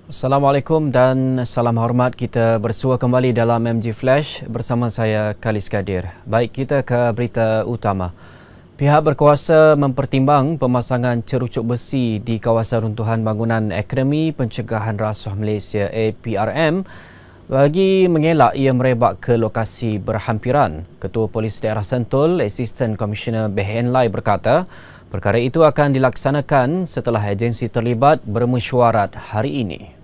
Assalamualaikum dan salam hormat. Kita bersua kembali dalam MG Flash bersama saya Khalis Kadir. Baik, kita ke berita utama. Pihak berkuasa mempertimbang pemasangan cerucuk besi di kawasan runtuhan bangunan Akademi Pencegahan Rasuah Malaysia APRM bagi mengelak ia merebak ke lokasi berhampiran. Ketua Polis Daerah Sentul, Assistant Commissioner Beh Lai berkata, perkara itu akan dilaksanakan setelah agensi terlibat bermesyuarat hari ini.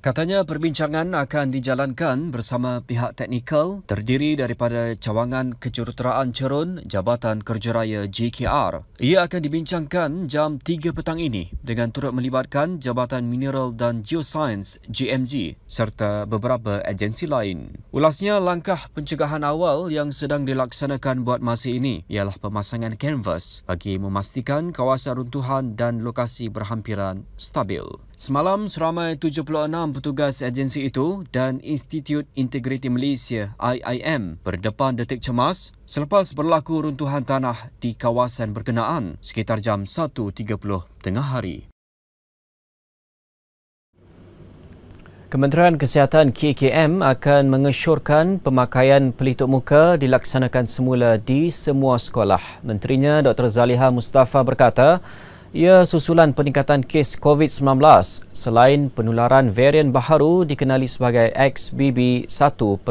Katanya perbincangan akan dijalankan bersama pihak teknikal terdiri daripada Cawangan Kejuruteraan Cerun Jabatan Kerja Raya JKR. Ia akan dibincangkan jam 3 petang ini dengan turut melibatkan Jabatan Mineral dan Geoscience JMG serta beberapa agensi lain. Ulasnya, langkah pencegahan awal yang sedang dilaksanakan buat masa ini ialah pemasangan kanvas bagi memastikan kawasan runtuhan dan lokasi berhampiran stabil. Semalam, seramai 76 petugas agensi itu dan Institut Integriti Malaysia IIM berdepan detik cemas selepas berlaku runtuhan tanah di kawasan berkenaan sekitar jam 1.30 tengah hari. Kementerian Kesihatan KKM akan mengesyorkan pemakaian pelitup muka dilaksanakan semula di semua sekolah. Menterinya Dr. Zaliha Mustafa berkata, ia susulan peningkatan kes COVID-19 selain penularan varian baharu dikenali sebagai XBB 1.16.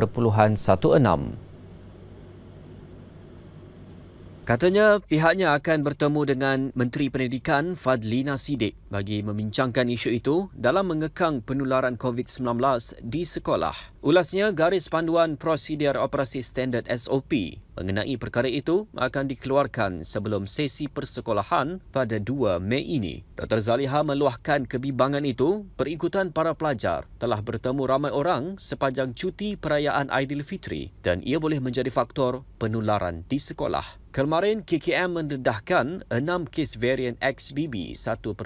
Katanya pihaknya akan bertemu dengan Menteri Pendidikan Fadlina Siddiq bagi membincangkan isu itu dalam mengekang penularan COVID-19 di sekolah. Ulasnya, garis panduan prosedur operasi standard SOP mengenai perkara itu akan dikeluarkan sebelum sesi persekolahan pada 2 Mei ini. Dr. Zaliha meluahkan kebimbangan itu berikutan para pelajar telah bertemu ramai orang sepanjang cuti perayaan Aidilfitri dan ia boleh menjadi faktor penularan di sekolah. Kemarin, KKM mendedahkan 6 kes varian XBB 1.16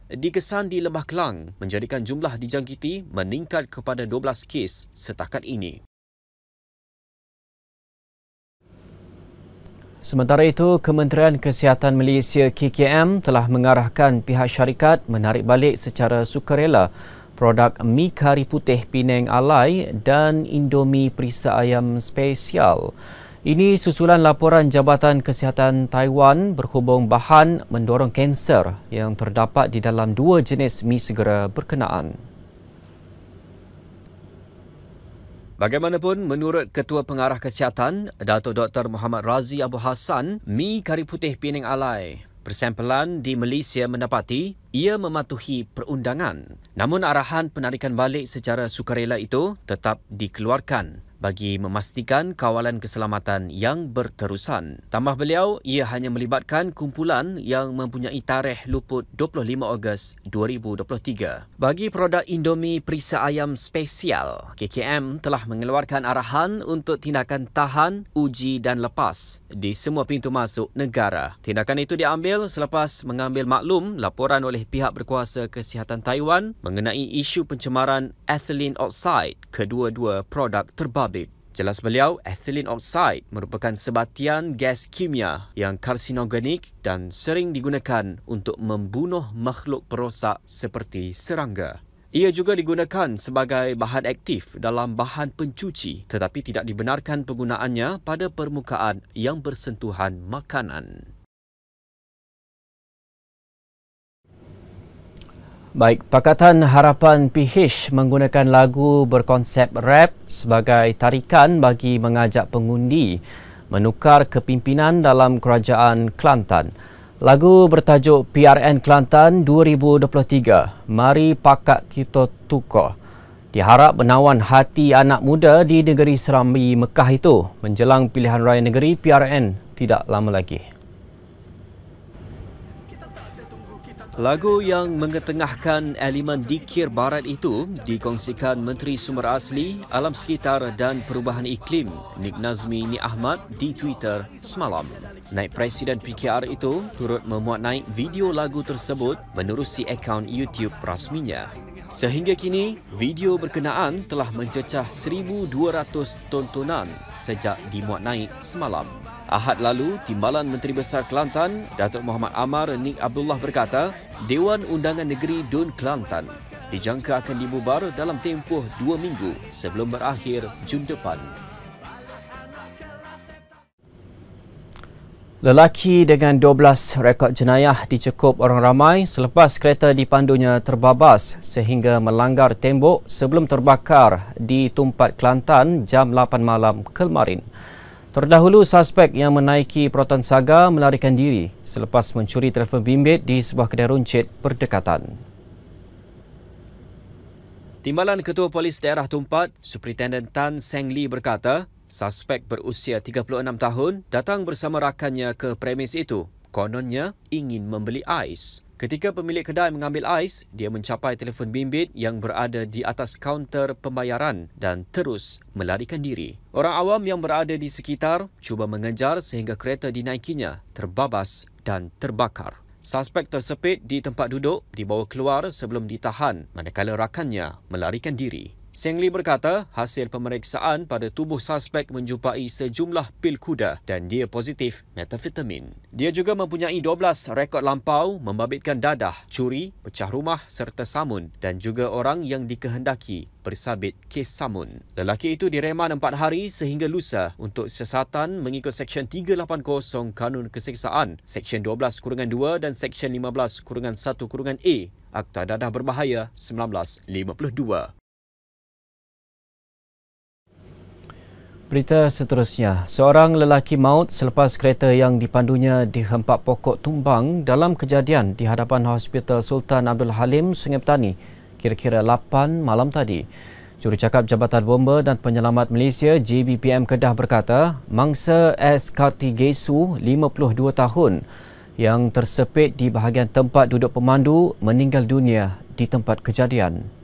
dikesan di Lembah Kelang, menjadikan jumlah dijangkiti meningkat kepada 12 kes setakat ini. Sementara itu, Kementerian Kesihatan Malaysia KKM telah mengarahkan pihak syarikat menarik balik secara sukarela produk mi kari putih Penang Alai dan Indomie perisa ayam spesial. Ini susulan laporan Jabatan Kesihatan Taiwan berhubung bahan mendorong kanser yang terdapat di dalam 2 jenis mi segera berkenaan. Bagaimanapun, menurut Ketua Pengarah Kesihatan, Datuk Dr. Muhammad Razi Abu Hassan, mi kari putih Penang Alai persampelan di Malaysia mendapati ia mematuhi perundangan. Namun arahan penarikan balik secara sukarela itu tetap dikeluarkan bagi memastikan kawalan keselamatan yang berterusan. Tambah beliau, ia hanya melibatkan kumpulan yang mempunyai tarikh luput 25 Ogos 2023. Bagi produk Indomie perisa ayam spesial, KKM telah mengeluarkan arahan untuk tindakan tahan, uji dan lepas di semua pintu masuk negara. Tindakan itu diambil selepas mengambil maklum laporan oleh pihak berkuasa kesihatan Taiwan mengenai isu pencemaran ethylene oxide kedua-dua produk terbabit. Jelas beliau, ethylene oxide merupakan sebatian gas kimia yang karsinogenik dan sering digunakan untuk membunuh makhluk perosak seperti serangga. Ia juga digunakan sebagai bahan aktif dalam bahan pencuci tetapi tidak dibenarkan penggunaannya pada permukaan yang bersentuhan makanan. Baik, Pakatan Harapan PH menggunakan lagu berkonsep rap sebagai tarikan bagi mengajak pengundi menukar kepimpinan dalam Kerajaan Kelantan. Lagu bertajuk PRN Kelantan 2023, Mari Pakak Kita Tukar, diharap menawan hati anak muda di negeri serambi Mekah itu menjelang pilihan raya negeri PRN tidak lama lagi. Lagu yang mengetengahkan elemen dikir barat itu dikongsikan Menteri Sumber Asli, Alam Sekitar dan Perubahan Iklim Nik Nazmi Nik Ahmad di Twitter semalam. Naib Presiden PKR itu turut memuat naik video lagu tersebut menerusi akaun YouTube rasminya. Sehingga kini, video berkenaan telah mencecah 1,200 tontonan sejak dimuat naik semalam. Ahad lalu, Timbalan Menteri Besar Kelantan, Datuk Muhammad Amar Nik Abdullah berkata, Dewan Undangan Negeri Dun Kelantan dijangka akan dibubar dalam tempoh 2 minggu sebelum berakhir Jun depan. Lelaki dengan 12 rekod jenayah dicekup orang ramai selepas kereta dipandunya terbabas sehingga melanggar tembok sebelum terbakar di Tumpat Kelantan jam 8 malam kemarin. Terdahulu, suspek yang menaiki Proton Saga melarikan diri selepas mencuri telefon bimbit di sebuah kedai runcit berdekatan. Timbalan Ketua Polis Daerah Tumpat, Superintendent Tan Seng Lee berkata, suspek berusia 36 tahun datang bersama rakannya ke premis itu. Kononnya ingin membeli ais. Ketika pemilik kedai mengambil ais, dia mencapai telefon bimbit yang berada di atas kaunter pembayaran dan terus melarikan diri. Orang awam yang berada di sekitar cuba mengejar sehingga kereta dinaikinya terbabas dan terbakar. Suspek tersepit di tempat duduk dibawa keluar sebelum ditahan manakala rakannya melarikan diri. Seng Lee berkata hasil pemeriksaan pada tubuh suspek menjumpai sejumlah pil kuda dan dia positif metafetamin. Dia juga mempunyai 12 rekod lampau membabitkan dadah, curi, pecah rumah serta samun dan juga orang yang dikehendaki bersabit kes samun. Lelaki itu direman 4 hari sehingga lusa untuk siasatan mengikut Seksyen 380 Kanun Keseksaan, Seksyen 12-2 dan Seksyen 15-1-A Akta Dadah Berbahaya 1952. Berita seterusnya, seorang lelaki maut selepas kereta yang dipandunya dihempak pokok tumbang dalam kejadian di hadapan Hospital Sultan Abdul Halim, Sungai Petani, kira-kira 8 malam tadi. Jurucakap Jabatan Bomba dan Penyelamat Malaysia JBPM Kedah berkata, mangsa S. Kartigesu, 52 tahun, yang tersepit di bahagian tempat duduk pemandu meninggal dunia di tempat kejadian.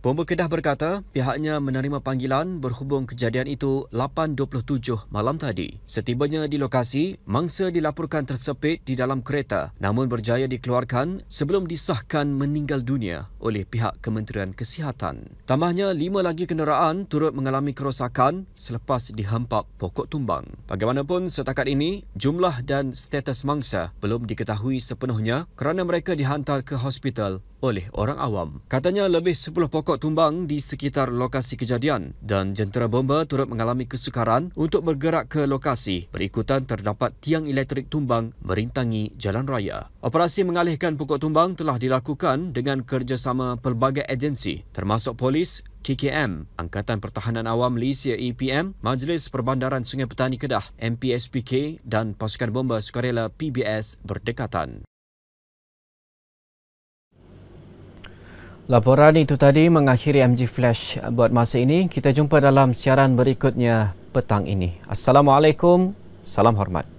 Bomba Kedah berkata pihaknya menerima panggilan berhubung kejadian itu 8.27 malam tadi. Setibanya di lokasi, mangsa dilaporkan tersepit di dalam kereta namun berjaya dikeluarkan sebelum disahkan meninggal dunia oleh pihak Kementerian Kesihatan. Tambahnya, 5 lagi kenderaan turut mengalami kerosakan selepas dihempak pokok tumbang. Bagaimanapun, setakat ini, jumlah dan status mangsa belum diketahui sepenuhnya kerana mereka dihantar ke hospital oleh orang awam. Katanya lebih 10 pokok tumbang di sekitar lokasi kejadian dan jentera bomba turut mengalami kesukaran untuk bergerak ke lokasi berikutan terdapat tiang elektrik tumbang merintangi jalan raya. Operasi mengalihkan pokok tumbang telah dilakukan dengan kerjasama pelbagai agensi termasuk polis, KKM, Angkatan Pertahanan Awam Malaysia EPM, Majlis Perbandaran Sungai Petani Kedah MPSPK dan Pasukan Bomba Sukarela PBS berdekatan. Laporan itu tadi mengakhiri MG Flash buat masa ini. Kita jumpa dalam siaran berikutnya petang ini. Assalamualaikum, salam hormat.